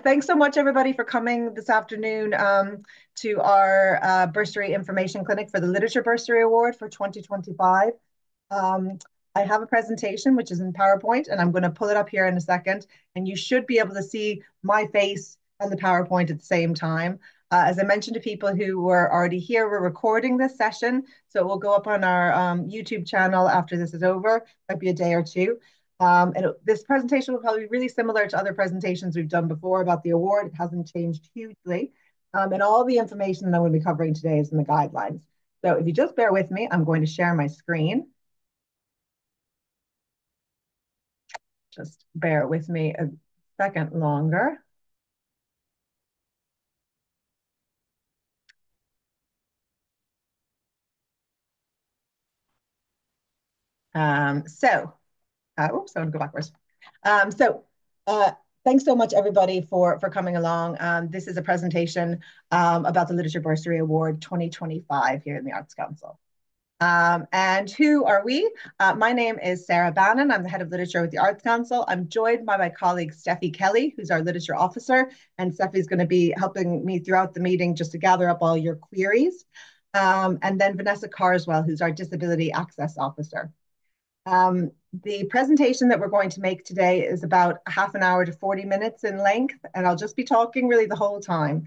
Thanks so much, everybody, for coming this afternoon to our bursary information clinic for the Literature Bursary Award for 2025. Um, I have a presentation which is in PowerPoint, and I'm going to pull it up here in a second. And you should be able to see my face and the PowerPoint at the same time. As I mentioned to people who were already here, we're recording this session, so it will go up on our YouTube channel after this is over. Might be a day or two. This presentation will probably be really similar to other presentations we've done before about the award. It hasn't changed hugely. And all the information that I'm going to be covering today is in the guidelines. So if you just bear with me, I'm going to share my screen. Just bear with me a second longer. Oops, I want to go backwards. Um, so, uh, Thanks so much, everybody, for coming along. This is a presentation about the Literature Bursary Award 2025 here in the Arts Council. And who are we? My name is Sarah Bannon. I'm the head of literature with the Arts Council. I'm joined by my colleague Steffi Kelly, who's our literature officer. And Steffi's going to be helping me throughout the meeting just to gather up all your queries. And then Vanessa Carswell, who's our disability access officer. The presentation that we're going to make today is about half an hour to 40 minutes in length, and I'll just be talking really the whole time.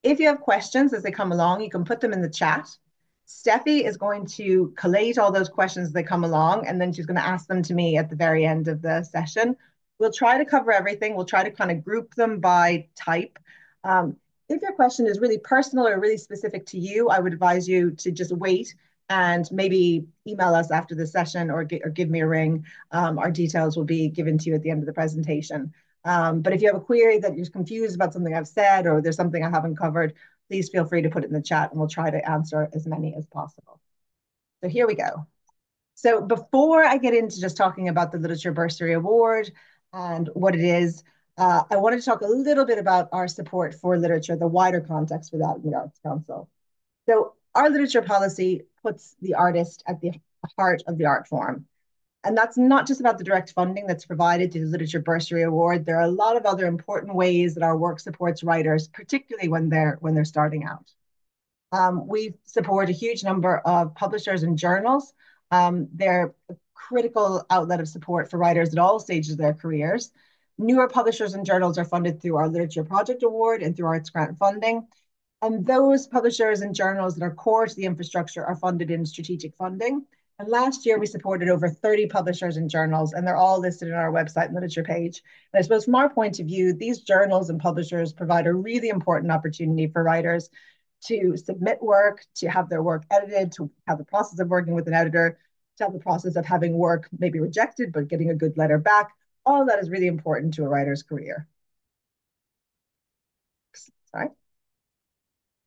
If you have questions as they come along, you can put them in the chat. Steffi is going to collate all those questions as they come along, and then she's going to ask them to me at the very end of the session. We'll try to cover everything. We'll try to kind of group them by type. If your question is really personal or really specific to you, I would advise you to just wait and maybe email us after the session or give me a ring. Our details will be given to you at the end of the presentation. But if you have a query that you're confused about something I've said or there's something I haven't covered, please feel free to put it in the chat and we'll try to answer as many as possible. So here we go. So before I get into just talking about the Literature Bursary Award and what it is, I wanted to talk a little bit about our support for literature, the wider context for that in the Arts Council. So our literature policy puts the artist at the heart of the art form. And that's not just about the direct funding that's provided through the Literature Bursary Award. There are a lot of other important ways that our work supports writers, particularly when they're starting out. We support a huge number of publishers and journals. They're a critical outlet of support for writers at all stages of their careers. Newer publishers and journals are funded through our Literature Project Award and through Arts Grant funding. And those publishers and journals that are core to the infrastructure are funded in strategic funding. And last year, we supported over 30 publishers and journals, and they're all listed in our website and literature page. And I suppose from our point of view, these journals and publishers provide a really important opportunity for writers to submit work, to have their work edited, to have the process of working with an editor, to have the process of having work maybe rejected, but getting a good letter back. All of that is really important to a writer's career. Sorry.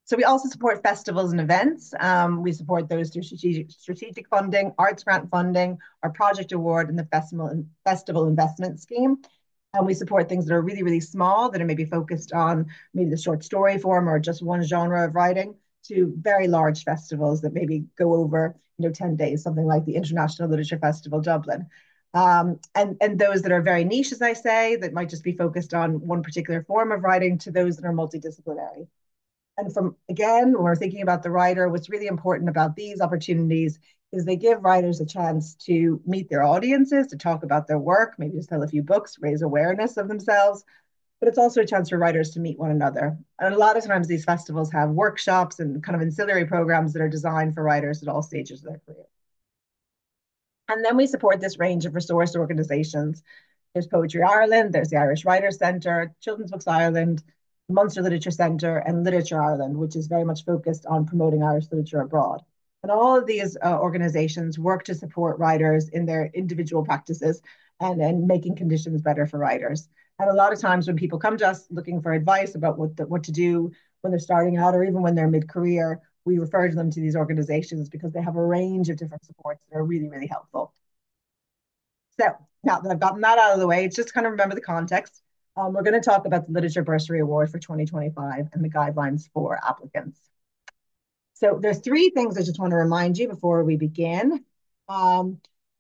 So we also support festivals and events. We support those through strategic funding, arts grant funding, our project award, and the festival investment scheme. And we support things that are really, really small, that are maybe focused on maybe the short story form or just one genre of writing, to very large festivals that maybe go over 10 days, something like the International Literature Festival Dublin. And those that are very niche, as I say, that might just be focused on one particular form of writing, to those that are multidisciplinary. And again, when we're thinking about the writer, what's really important about these opportunities is they give writers a chance to meet their audiences, to talk about their work, maybe just sell a few books, raise awareness of themselves. But it's also a chance for writers to meet one another. And a lot of times these festivals have workshops and kind of ancillary programs that are designed for writers at all stages of their career. And then we support this range of resource organizations. There's Poetry Ireland, there's the Irish Writers Centre, Children's Books Ireland, Munster Literature Centre, and Literature Ireland, which is very much focused on promoting Irish literature abroad. And all of these organizations work to support writers in their individual practices and making conditions better for writers. And a lot of times when people come to us looking for advice about what to do when they're starting out or even when they're mid-career, we refer them to these organizations because they have a range of different supports that are really, really helpful. So now that I've gotten that out of the way, it's just kind of remember the context. We're going to talk about the Literature Bursary Award for 2025 and the guidelines for applicants. So there's three things I just want to remind you before we begin.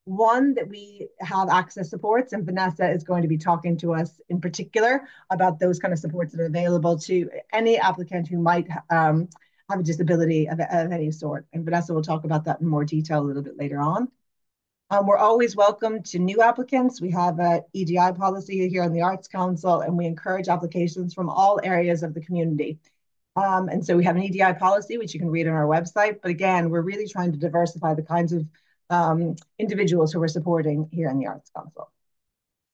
One, that we have access supports, and Vanessa is going to be talking to us in particular about those kind of supports that are available to any applicant who might have a disability of any sort. And Vanessa will talk about that in more detail a little bit later on. We're always welcome to new applicants. We have an EDI policy here in the Arts Council, and we encourage applications from all areas of the community. And so we have an EDI policy, which you can read on our website. But again, we're really trying to diversify the kinds of individuals who we're supporting here in the Arts Council.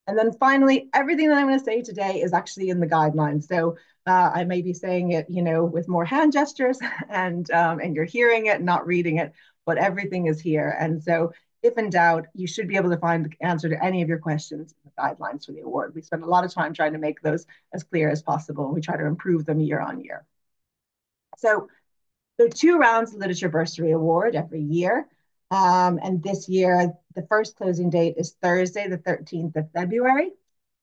And then finally, everything that I'm going to say today is actually in the guidelines. So I may be saying it, with more hand gestures and you're hearing it, not reading it, but everything is here. And so if in doubt, you should be able to find the answer to any of your questions in the guidelines for the award. We spend a lot of time trying to make those as clear as possible, and we try to improve them year on year. So there are 2 rounds of Literature Bursary Award every year. And this year, the first closing date is Thursday, the 13th of February,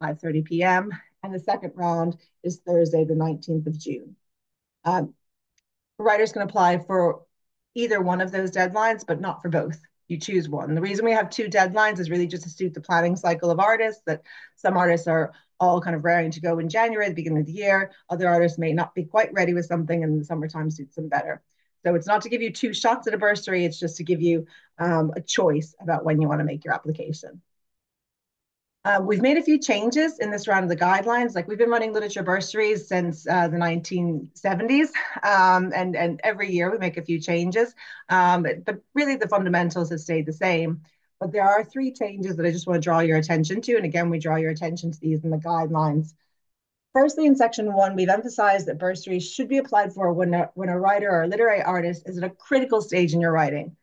5:30 p.m. And the second round is Thursday, the 19th of June. Writers can apply for either one of those deadlines, but not for both. You choose one. The reason we have 2 deadlines is really just to suit the planning cycle of artists, that some artists are all kind of raring to go in January, the beginning of the year. Other artists may not be quite ready with something, and the summertime suits them better. So it's not to give you 2 shots at a bursary, it's just to give you a choice about when you want to make your application. We've made a few changes in this round of the guidelines. Like, we've been running literature bursaries since the 1970s, and every year we make a few changes. But really the fundamentals have stayed the same. But there are 3 changes that I just want to draw your attention to. And again, we draw your attention to these in the guidelines. Firstly, in section 1, we've emphasized that bursaries should be applied for when a writer or a literary artist is at a critical stage in your writing.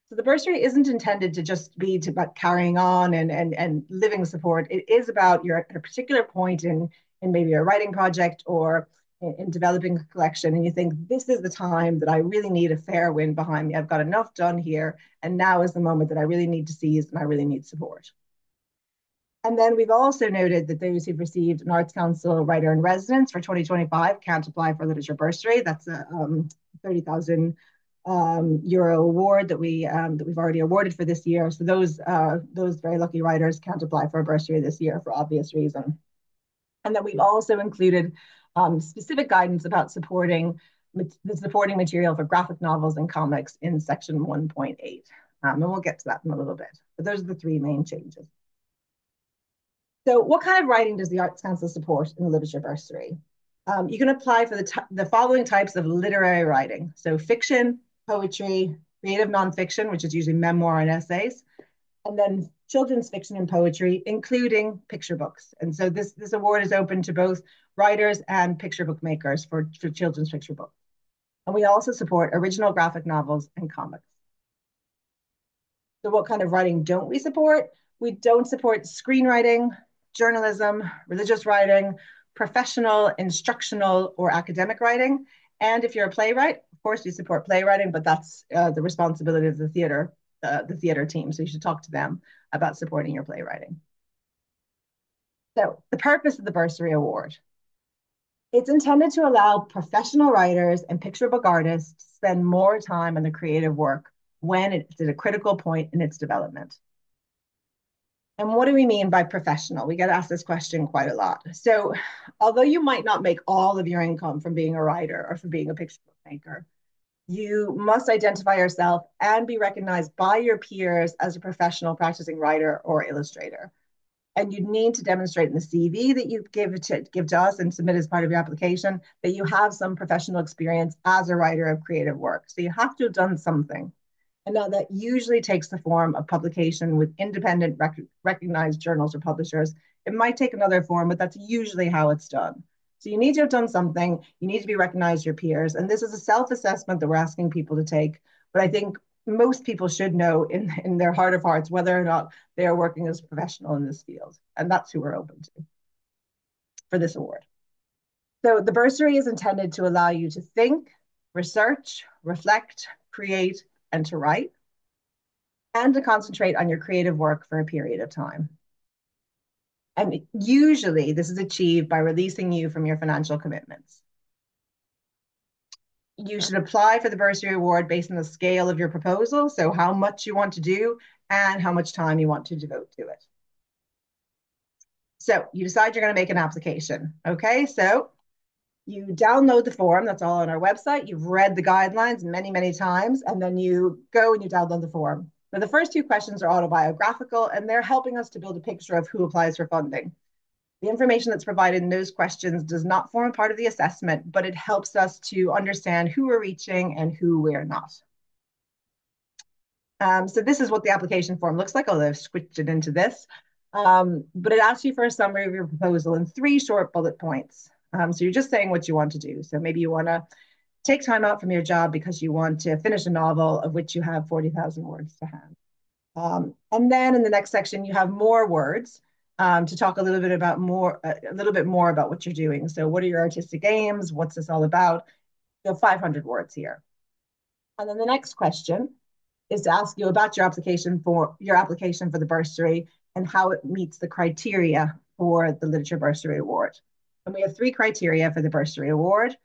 So the bursary isn't intended to just be about carrying on and living support. It is about you're at a particular point in maybe a writing project or in developing a collection, and you think, this is the time that I really need a fair wind behind me. I've got enough done here, and now is the moment that I really need to seize and I really need support. And then we've also noted that those who've received an Arts Council Writer in Residence for 2025 can't apply for Literature Bursary. That's a 30,000 euro award that we've already awarded for this year. So those very lucky writers can't apply for a bursary this year for obvious reason. And then we've also included specific guidance about supporting material for graphic novels and comics in section 1.8. And we'll get to that in a little bit. But those are the 3 main changes. So what kind of writing does the Arts Council support in the Literature Bursary? You can apply for the following types of literary writing. So fiction, poetry, creative nonfiction, which is usually memoir and essays, and then children's fiction and poetry, including picture books. And so this award is open to both writers and picture book makers for children's picture books. And we also support original graphic novels and comics. So what kind of writing don't we support? We don't support screenwriting, journalism, religious writing, professional, instructional, or academic writing. And if you're a playwright, of course, we support playwriting, but that's the responsibility of the theater team. So you should talk to them about supporting your playwriting. So the purpose of the Bursary Award. It's intended to allow professional writers and picture book artists to spend more time on the creative work when it's at a critical point in its development. And what do we mean by professional? We get asked this question quite a lot. So although you might not make all of your income from being a writer or from being a picture book maker, you must identify yourself and be recognized by your peers as a professional practicing writer or illustrator. And you need to demonstrate in the CV that you give to us and submit as part of your application that you have some professional experience as a writer of creative work. So you have to have done something. And now that usually takes the form of publication with independent recognized journals or publishers. It might take another form, but that's usually how it's done. So you need to have done something. You need to be recognized your peers. And this is a self-assessment that we're asking people to take. But I think most people should know in their heart of hearts whether or not they are working as a professional in this field. And that's who we're open to for this award. So the bursary is intended to allow you to think, research, reflect, create, and to write, and to concentrate on your creative work for a period of time. And usually this is achieved by releasing you from your financial commitments. You should apply for the bursary award based on the scale of your proposal, so how much you want to do and how much time you want to devote to it. So you decide you're going to make an application. Okay, so you download the form. That's all on our website. You've read the guidelines many, many times, and then you go and you download the form. Now, the first two questions are autobiographical, and they're helping us to build a picture of who applies for funding. The information that's provided in those questions does not form a part of the assessment, but it helps us to understand who we're reaching and who we're not. So this is what the application form looks like, although I've switched it into this. But it asks you for a summary of your proposal in 3 short bullet points. So you're just saying what you want to do. So maybe you want to take time out from your job because you want to finish a novel of which you have 40,000 words to hand. And then in the next section, you have more words to talk a little bit more about what you're doing. So what are your artistic aims? What's this all about? You have 500 words here. And then the next question is to ask you about your application for the bursary and how it meets the criteria for the Literature Bursary Award. And we have 3 criteria for the Bursary Award.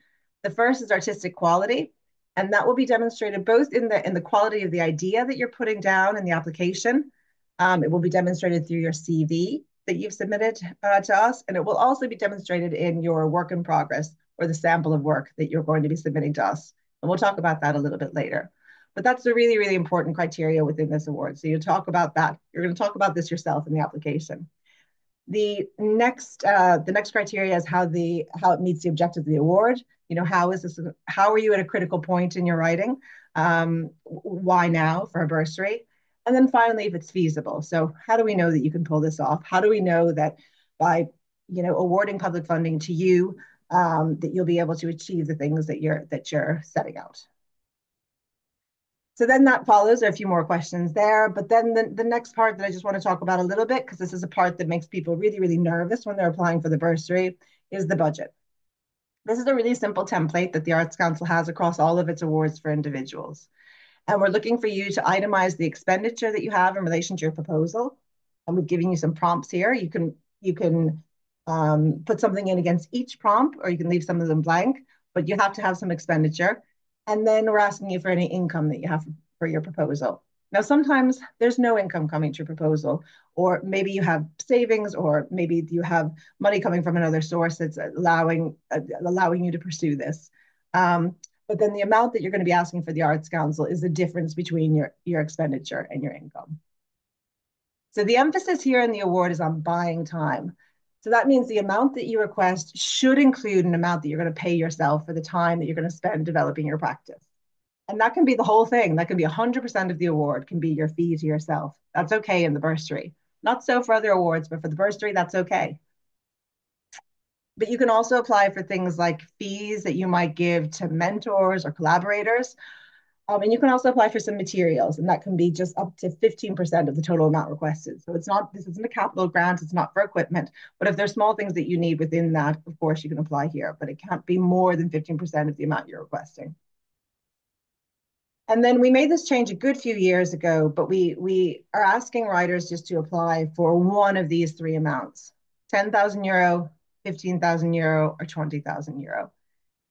The first is artistic quality, and that will be demonstrated both in the quality of the idea that you're putting down in the application. It will be demonstrated through your CV that you've submitted to us, and it will also be demonstrated in your work in progress or the sample of work that you're going to be submitting to us. And we'll talk about that a little bit later. But that's the really, really important criteria within this award. So you talk about that. You're going to talk about this yourself in the application. The next criteria is how it meets the objective of the award. You know, how are you at a critical point in your writing? Why now for a bursary? And then finally, if it's feasible. So how do we know that you can pull this off? How do we know that by, awarding public funding to you, that you'll be able to achieve the things that you're setting out? So then that follows. There are a few more questions there. But then the next part that I just want to talk about a little bit, because this is a part that makes people really, really nervous when they're applying for the bursary, is the budget. This is a really simple template that the Arts Council has across all of its awards for individuals. And we're looking for you to itemize the expenditure that you have in relation to your proposal. And we're giving you some prompts here. You can put something in against each prompt, or you can leave some of them blank, but you have to have some expenditure. And then we're asking you for any income that you have for your proposal. Now, sometimes there's no income coming to your proposal, or maybe you have savings, or maybe you have money coming from another source that's allowing you to pursue this. But then the amount that you're going to be asking for the Arts Council is the difference between your expenditure and your income. So the emphasis here in the award is on buying time. So that means the amount that you request should include an amount that you're going to pay yourself for the time that you're going to spend developing your practice. And that can be the whole thing. That can be 100% of the award, can be your fee to yourself. That's okay in the bursary. Not so for other awards, but for the bursary, that's okay. But you can also apply for things like fees that you might give to mentors or collaborators. And you can also apply for some materials, and that can be just up to 15% of the total amount requested. So this isn't a capital grant, it's not for equipment, but if there's small things that you need within that, of course, you can apply here, but it can't be more than 15% of the amount you're requesting. And then we made this change a good few years ago, but we are asking writers just to apply for one of these 3 amounts: 10,000 euro, 15,000 euro, or 20,000 euro.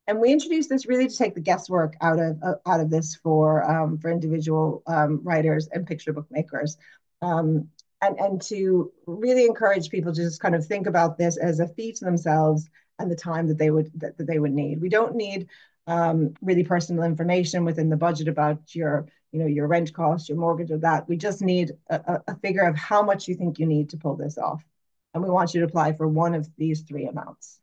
And we introduced this really to take the guesswork out of this for individual writers and picture book makers, and to really encourage people to just kind of think about this as a fee to themselves and the time that they would need. We don't need really personal information within the budget about your rent cost, your mortgage, or that. We just need a figure of how much you think you need to pull this off, and we want you to apply for one of these 3 amounts.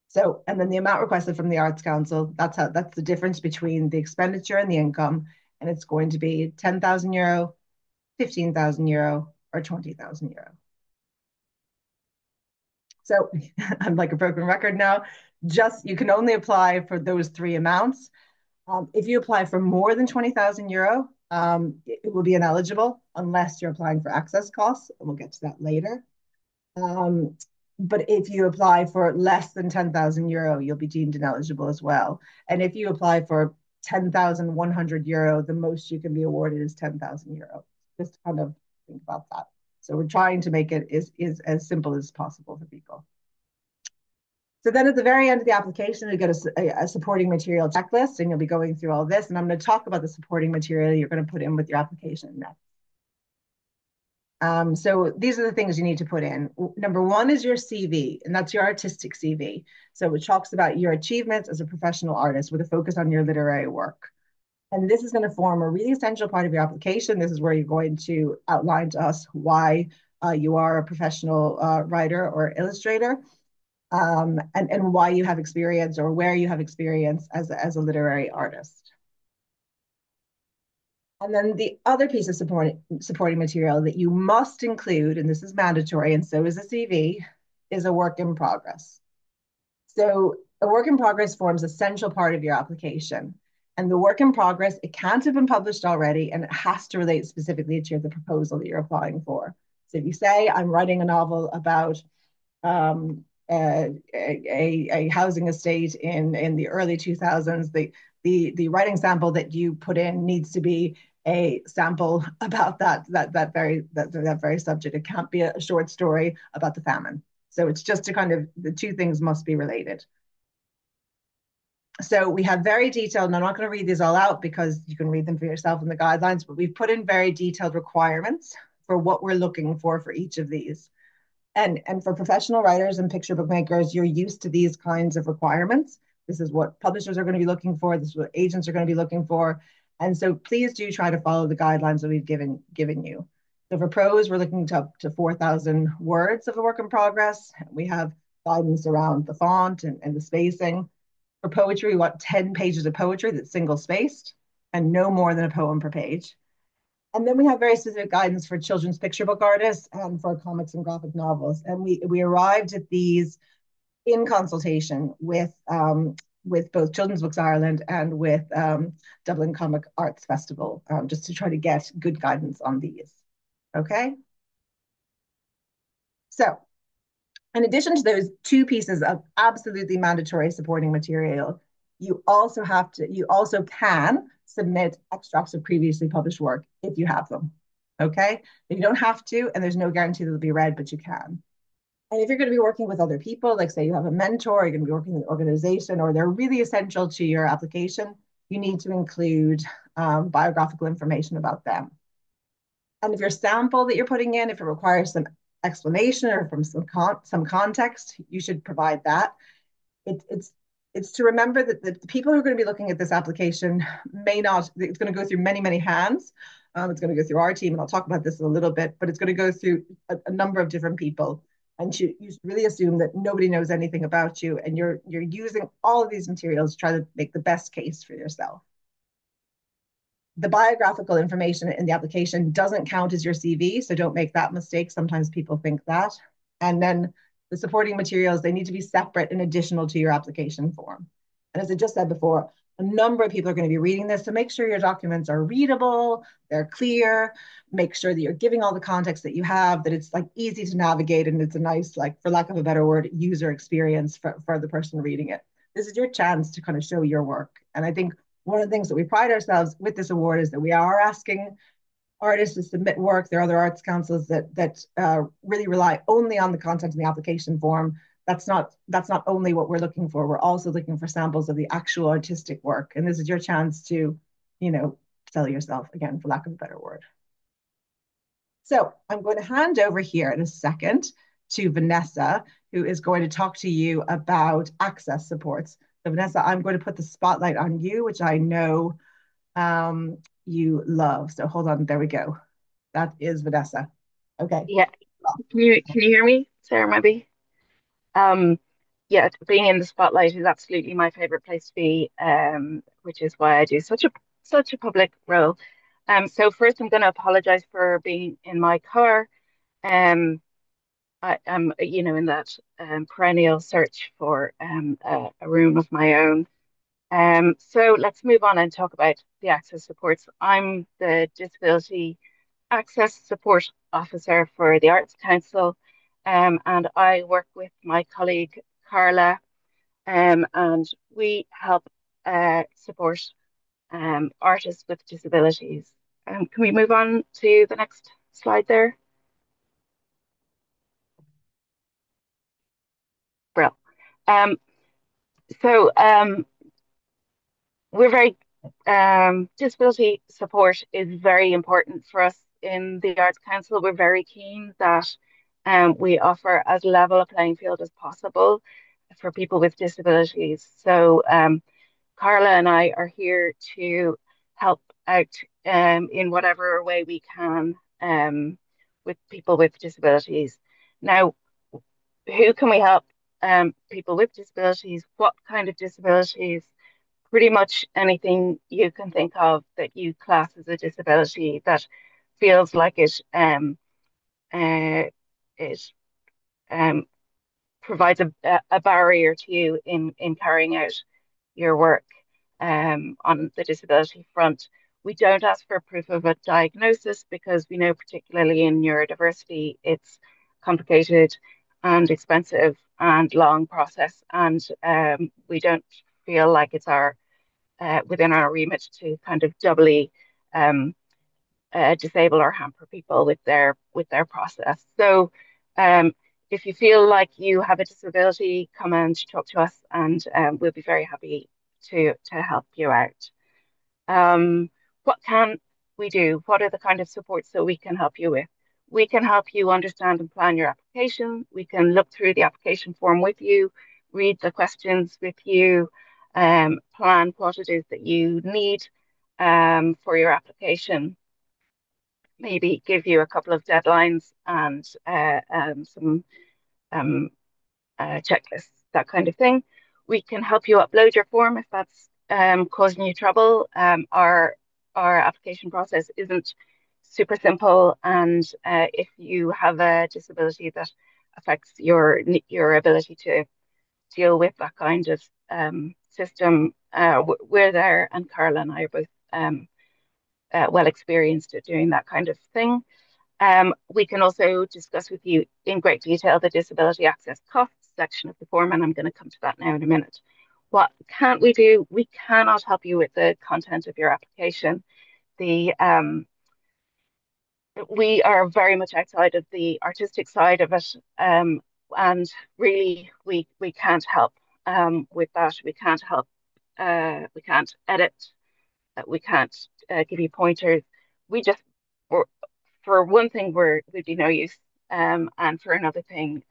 So, and then the amount requested from the Arts Council, that's the difference between the expenditure and the income. And it's going to be 10,000 euro, 15,000 euro, or 20,000 euro. So I'm like a broken record now. You can only apply for those 3 amounts. If you apply for more than 20,000 euro, it will be ineligible unless you're applying for access costs. And we'll get to that later. But if you apply for less than 10,000 euro, you'll be deemed ineligible as well. And if you apply for 10,100 euro, the most you can be awarded is 10,000 euro. Just kind of think about that. So we're trying to make it is as simple as possible for people. So then at the very end of the application, you get a supporting material checklist, and you'll be going through all this. And I'm going to talk about the supporting material you're going to put in with your application next. So these are the things you need to put in. Number one is your CV, and that's your artistic CV. So it talks about your achievements as a professional artist with a focus on your literary work. And this is going to form a really essential part of your application. This is where you're going to outline to us why you are a professional writer or illustrator, and why you have experience or where you have experience as a literary artist. And then the other piece of supporting material that you must include, and this is mandatory, and so is a CV, is a work in progress. So a work in progress forms a essential part of your application. And the work in progress, it can't have been published already, and it has to relate specifically to the proposal that you're applying for. So if you say, I'm writing a novel about a housing estate in the early 2000s, the writing sample that you put in needs to be a sample about that very subject. It can't be a short story about the famine. So it's just to kind of, the two things must be related. So we have very detailed, and I'm not going to read these all out because you can read them for yourself in the guidelines, but we've put in very detailed requirements for what we're looking for each of these. And for professional writers and picture bookmakers, you're used to these kinds of requirements. This is what publishers are going to be looking for. This is what agents are going to be looking for. And so please do try to follow the guidelines that we've given you. So for prose, we're looking to up to 4,000 words of the work in progress. We have guidance around the font and the spacing. For poetry, we want 10 pages of poetry that's single spaced and no more than a poem per page. And then we have very specific guidance for children's picture book artists and for comics and graphic novels. And we arrived at these in consultation with both Children's Books Ireland and with Dublin Comic Arts Festival, just to try to get good guidance on these. Okay. So in addition to those two pieces of absolutely mandatory supporting material, you also can submit extracts of previously published work if you have them. Okay? You don't have to, and there's no guarantee that they'll be read, but you can. And if you're going to be working with other people, like say you have a mentor, you're going to be working with an organization, or they're really essential to your application, you need to include biographical information about them. And if your sample that you're putting in, if it requires some explanation or from some context, you should provide that. It's to remember that the people who are going to be looking at this application may not, it's going to go through many hands. It's going to go through our team, and I'll talk about this in a little bit, but it's going to go through a number of different people. And you should really assume that nobody knows anything about you, and you're using all of these materials to try to make the best case for yourself. The biographical information in the application doesn't count as your CV, so don't make that mistake. Sometimes people think that. And then the supporting materials, they need to be separate and additional to your application form. And as I just said before, a number of people are going to be reading this, so make sure your documents are readable, they're clear, make sure that you're giving all the context that you have, that it's like easy to navigate, and it's a nice, like, for lack of a better word, user experience for the person reading it. This is your chance to kind of show your work. And I think one of the things that we pride ourselves with this award is that we are asking artists to submit work. There are other arts councils that really rely only on the content in the application form. That's not only what we're looking for. We're also looking for samples of the actual artistic work. And this is your chance to, sell yourself, again, for lack of a better word. So I'm going to hand over here in a second to Vanessa, who is going to talk to you about access supports. So Vanessa, I'm going to put the spotlight on you, which I know you love. So hold on, there we go. That is Vanessa. Okay. Yeah. Can you hear me, Sarah, maybe? Um, yeah, being in the spotlight is absolutely my favorite place to be, which is why I do such a public role. So first I'm going to apologize for being in my car. Um, I am, in that perennial search for a room of my own. So let's move on and talk about the access supports. I'm the Disability Access Support Officer for the Arts Council, and I work with my colleague Carla, and we help support artists with disabilities. Can we move on to the next slide there? Brill. Um, so we're very disability support is very important for us in the Arts Council, we're very keen that we offer as level a playing field as possible for people with disabilities. So Carla and I are here to help out in whatever way we can with people with disabilities. Now, who can we help? People with disabilities, what kind of disabilities? Pretty much anything you can think of that you class as a disability that feels like uh, it um, provides a barrier to you in carrying out your work on the disability front. We don't ask for proof of a diagnosis because we know, particularly in neurodiversity, it's complicated and expensive and long process, and we don't feel like it's our within our remit to kind of doubly um, disable or hamper people with their process. So, um, if you feel like you have a disability, come and talk to us, and we'll be very happy to help you out. Um, what can we do? What are the kind of supports that we can help you with? We can help you understand and plan your application. We can look through the application form with you, read the questions with you, plan what it is that you need for your application, maybe give you a couple of deadlines and some um, checklists, that kind of thing. We can help you upload your form if that's causing you trouble. Our application process isn't super simple, and if you have a disability that affects your ability to deal with that kind of system, we're there, and Carla and I are both well experienced at doing that kind of thing. We can also discuss with you in great detail the disability access costs section of the form, and I'm going to come to that now in a minute. What can't we do? We cannot help you with the content of your application. The We are very much outside of the artistic side of it, and really we can't help with that. We can't help. We can't edit. We can't give you pointers. We just we're, for one thing, we'd be no use, and for another thing,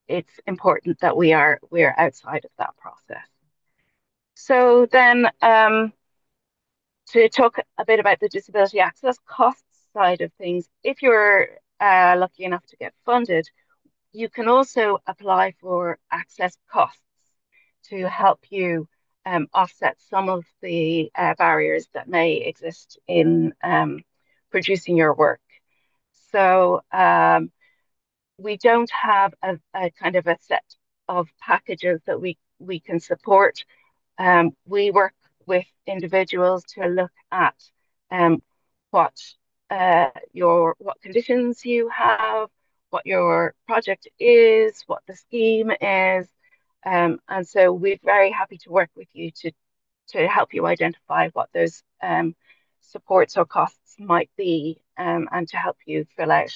it's important that we're outside of that process. So then, to talk a bit about the disability access costs side of things, if you're lucky enough to get funded, you can also apply for access costs to help you offset some of the barriers that may exist in producing your work. So we don't have a kind of a set of packages that we can support. We work with individuals to look at um, what what conditions you have, what your project is, what the scheme is, and so we're very happy to work with you to help you identify what those supports or costs might be, and to help you fill out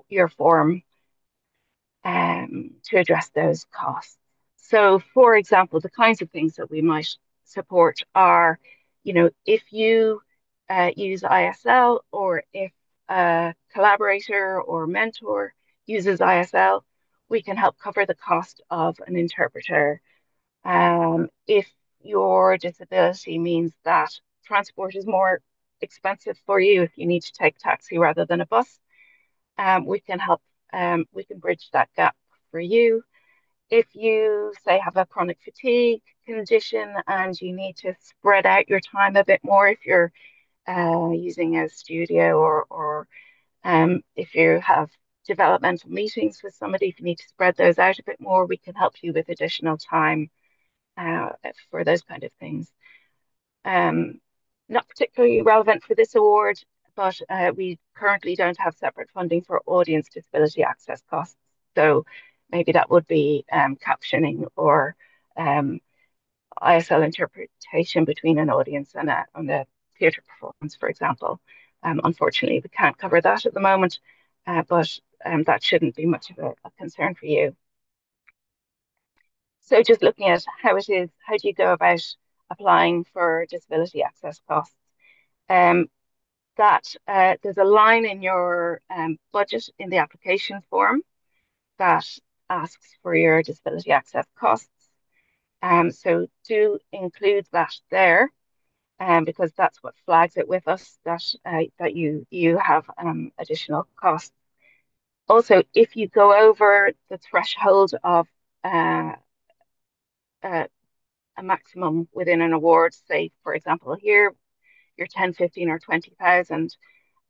your form to address those costs. So, for example, the kinds of things that we might support are, if you use ISL, or if a collaborator or mentor uses ISL, we can help cover the cost of an interpreter. If your disability means that transport is more expensive for you, if you need to take taxi rather than a bus, we can help, we can bridge that gap for you. If you, say, have a chronic fatigue condition and you need to spread out your time a bit more, if you're using a studio, or if you have developmental meetings with somebody, if you need to spread those out a bit more, we can help you with additional time for those kind of things. Um, Not particularly relevant for this award, but we currently don't have separate funding for audience disability access costs. So maybe that would be captioning or um, ISL interpretation between an audience and a theatre performance, for example. Unfortunately, we can't cover that at the moment, but that shouldn't be much of a concern for you. So just looking at how it is, how do you go about applying for disability access costs? Um, that there's a line in your budget in the application form that asks for your disability access costs. So do include that there, because that's what flags it with us that that you have additional costs. Also, if you go over the threshold of uh, uh, a maximum within an award, say for example here, your 10, 15, or 20,000,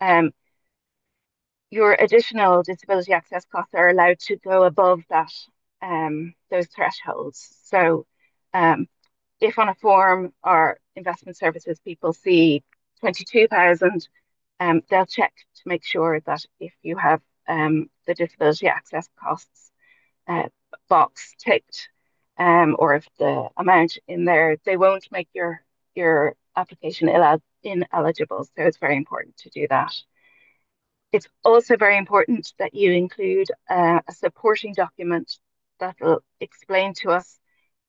um, your additional disability access costs are allowed to go above that those thresholds. So um, if on a form or investment services people see 22,000, they'll check to make sure that if you have the disability access costs uh, box ticked, or if the amount in there, they won't make your application ineligible. So it's very important to do that. It's also very important that you include a supporting document that will explain to us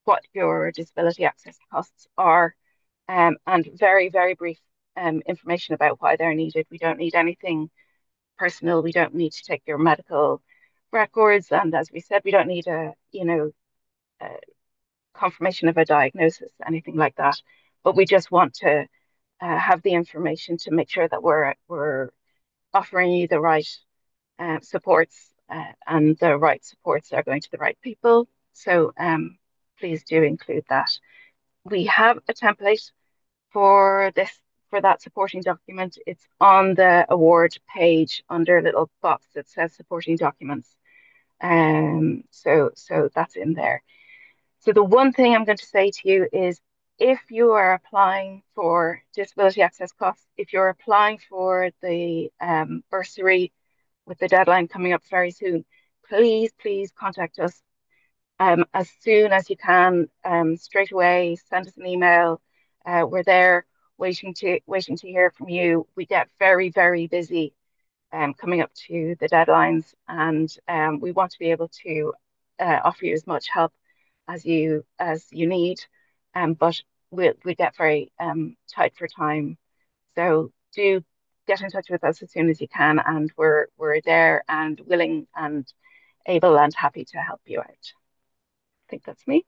what your disability access costs are, and very, very brief information about why they're needed. We don't need anything personal. We don't need to take your medical records, and as we said, we don't need a confirmation of a diagnosis, anything like that. But we just want to have the information to make sure that we're offering you the right supports, and the right supports are going to the right people. So please do include that. We have a template for this for that supporting document. It's on the award page under a little box that says supporting documents. So that's in there. So the one thing I'm going to say to you is if you are applying for disability access costs, if you're applying for the bursary with the deadline coming up very soon, please contact us as soon as you can, straight away. Send us an email. We're there waiting to hear from you. We get very busy coming up to the deadlines, and we want to be able to offer you as much help as you need. But we get very tight for time. So do get in touch with us as soon as you can, and we're there and willing and able and happy to help you out. I think that's me.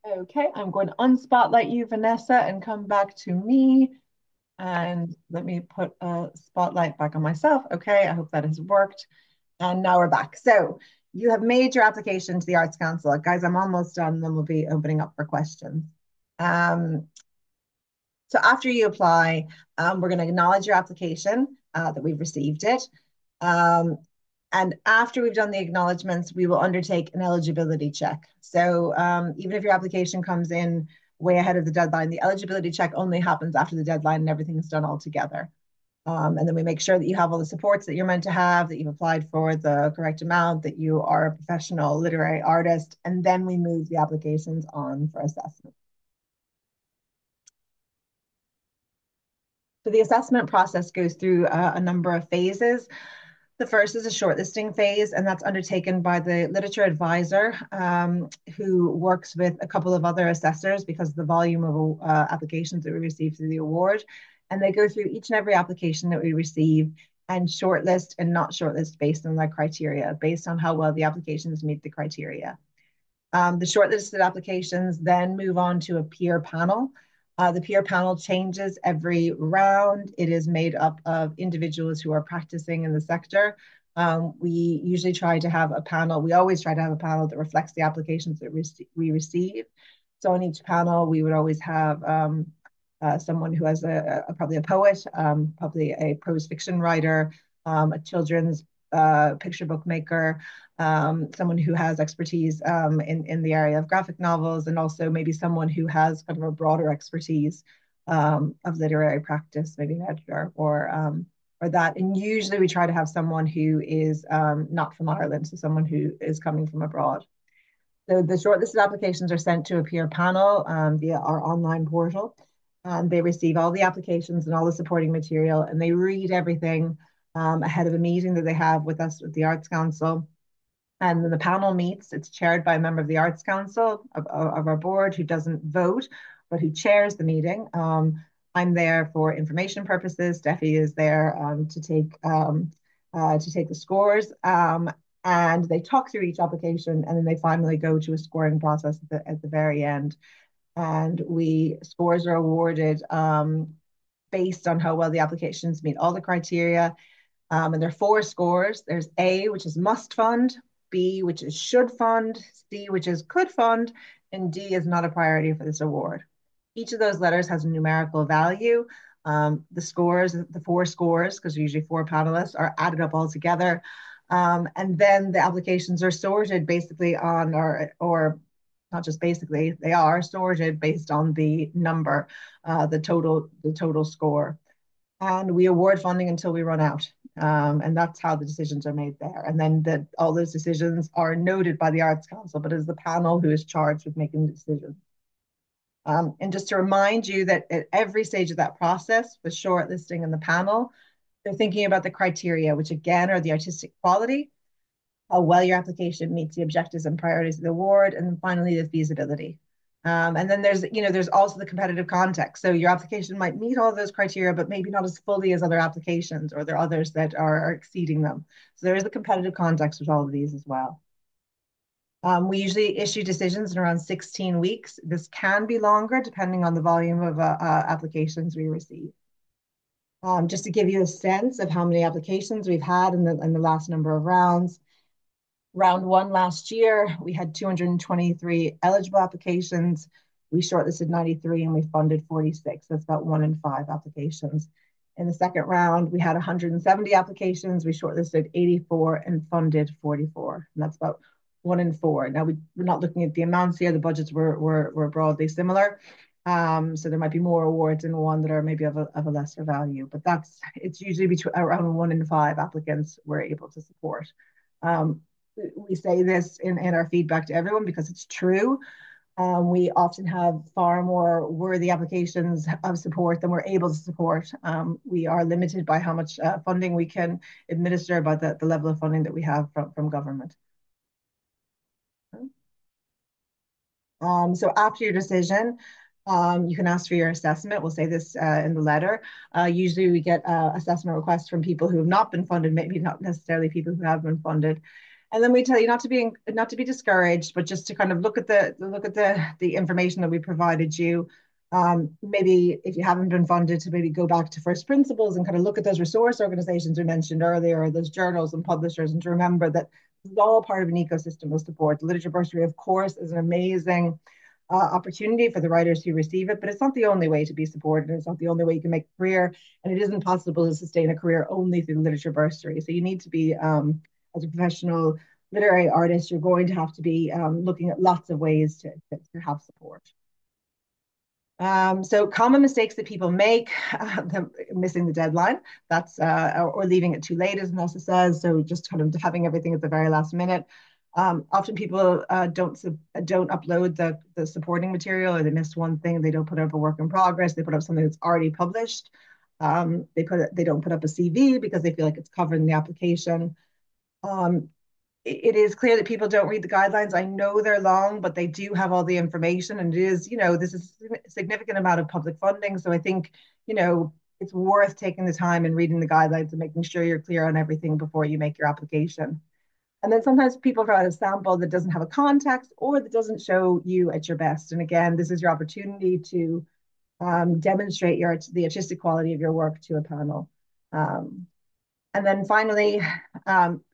Okay, I'm going to unspotlight you, Vanessa, and come back to me. And let me put a spotlight back on myself. Okay, I hope that has worked. And now we're back. So you have made your application to the Arts Council. Guys, I'm almost done, then we'll be opening up for questions. Um, so after you apply, we're going to acknowledge your application, that we've received it. Um, and after we've done the acknowledgements, we will undertake an eligibility check. So even if your application comes in way ahead of the deadline, the eligibility check only happens after the deadline and everything is done all together. And then we make sure that you have all the supports that you're meant to have, that you've applied for the correct amount, that you are a professional literary artist, and then we move the applications on for assessment. So the assessment process goes through a number of phases. The first is a shortlisting phase, and that's undertaken by the literature advisor, who works with a couple of other assessors because of the volume of applications that we receive through the award. And they go through each and every application that we receive and shortlist and not shortlist based on their criteria, based on how well the applications meet the criteria. The shortlisted applications then move on to a peer panel. The peer panel changes every round. It is made up of individuals who are practicing in the sector. We usually try to have a panel, we always try to have a panel that reflects the applications that we receive. So on each panel, we would always have someone who has probably a poet, probably a prose fiction writer, a children's picture book maker, someone who has expertise in the area of graphic novels, and also maybe someone who has kind of a broader expertise of literary practice, maybe an editor or that. And usually we try to have someone who is not from Ireland, so someone who is coming from abroad. So the shortlisted applications are sent to a peer panel via our online portal. They receive all the applications and all the supporting material, and they read everything ahead of a meeting that they have with us with the Arts Council. And then the panel meets. It's chaired by a member of the Arts Council of our board who doesn't vote, but who chairs the meeting. I'm there for information purposes. Steffi is there to take the scores. And they talk through each application, and then they finally go to a scoring process at the very end. And we scores are awarded based on how well the applications meet all the criteria. And there are four scores. There's A, which is must fund, B, which is should fund, C, which is could fund, and D is not a priority for this award. Each of those letters has a numerical value. The scores, the four scores, because usually four panelists, are added up all together. And then the applications are sorted basically on, or not just basically, they are sorted based on the number, the total score. And we award funding until we run out. And that's how the decisions are made there. And then all those decisions are noted by the Arts Council, but it's the panel who is charged with making the decisions. And just to remind you that at every stage of that process, the shortlisting and the panel, they're thinking about the criteria, which again are the artistic quality, how well your application meets the objectives and priorities of the award, and then finally the feasibility. And then there's also the competitive context. So your application might meet all of those criteria, but maybe not as fully as other applications, or there are others that are exceeding them. So there is a competitive context with all of these as well. We usually issue decisions in around 16 weeks. This can be longer depending on the volume of applications we receive. Just to give you a sense of how many applications we've had in the last number of rounds. Round one last year, we had 223 eligible applications. We shortlisted 93 and we funded 46. That's about 1 in 5 applications. In the second round, we had 170 applications. We shortlisted 84 and funded 44. And that's about 1 in 4. Now, we're not looking at the amounts here. The budgets were broadly similar. So there might be more awards in one that are maybe of a lesser value, but it's usually between around 1 in 5 applicants we're able to support. We say this in our feedback to everyone because it's true. We often have far more worthy applications of support than we're able to support. We are limited by how much funding we can administer, by the level of funding that we have from government. So after your decision, you can ask for your assessment. We'll say this in the letter. Usually we get assessment requests from people who have not been funded, maybe not necessarily people who have been funded. And then we tell you not to be discouraged, but just to kind of look at the information that we provided you. Maybe if you haven't been funded, to maybe go back to first principles and kind of look at those resource organizations we mentioned earlier, those journals and publishers, and to remember that this is all part of an ecosystem of support. The Literature Bursary, of course, is an amazing opportunity for the writers who receive it, but it's not the only way to be supported. It's not the only way you can make a career, and it isn't possible to sustain a career only through the Literature Bursary. So you need to be as a professional literary artist, you're going to have to be looking at lots of ways to have support. So common mistakes that people make, missing the deadline, or leaving it too late, as Vanessa says. So just kind of having everything at the very last minute. Often people don't upload the supporting material, or they miss one thing. They don't put up a work in progress. They put up something that's already published. They don't put up a CV because they feel like it's covered in the application. It is clear that people don't read the guidelines. I know they're long, but they do have all the information, and it is, this is a significant amount of public funding. So I think, it's worth taking the time and reading the guidelines and making sure you're clear on everything before you make your application. And then sometimes people provide a sample that doesn't have a context or that doesn't show you at your best. And again, this is your opportunity to demonstrate the artistic quality of your work to a panel. And then finally,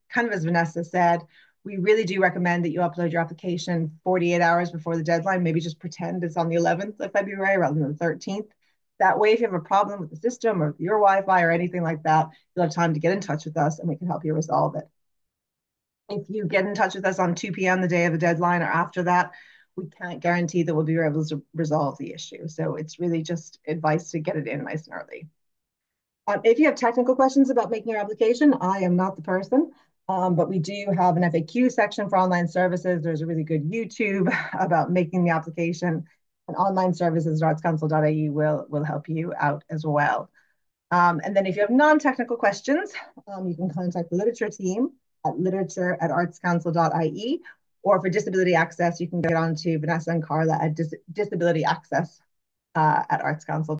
kind of as Vanessa said, we really do recommend that you upload your application 48 hours before the deadline. Maybe just pretend it's on the 11th of February rather than the 13th. That way, if you have a problem with the system or your Wi-Fi or anything like that, you'll have time to get in touch with us and we can help you resolve it. If you get in touch with us on 2 p.m. the day of the deadline or after that, we can't guarantee that we'll be able to resolve the issue. So it's really just advice to get it in nice and early. If you have technical questions about making your application, I am not the person, but we do have an FAQ section for online services. There's a really good YouTube about making the application, and online services at artscouncil.ie will help you out as well. And then if you have non-technical questions, you can contact the literature team at literature@artscouncil.ie, or for disability access, you can get on to Vanessa and Carla at disability access at artscouncil.ie.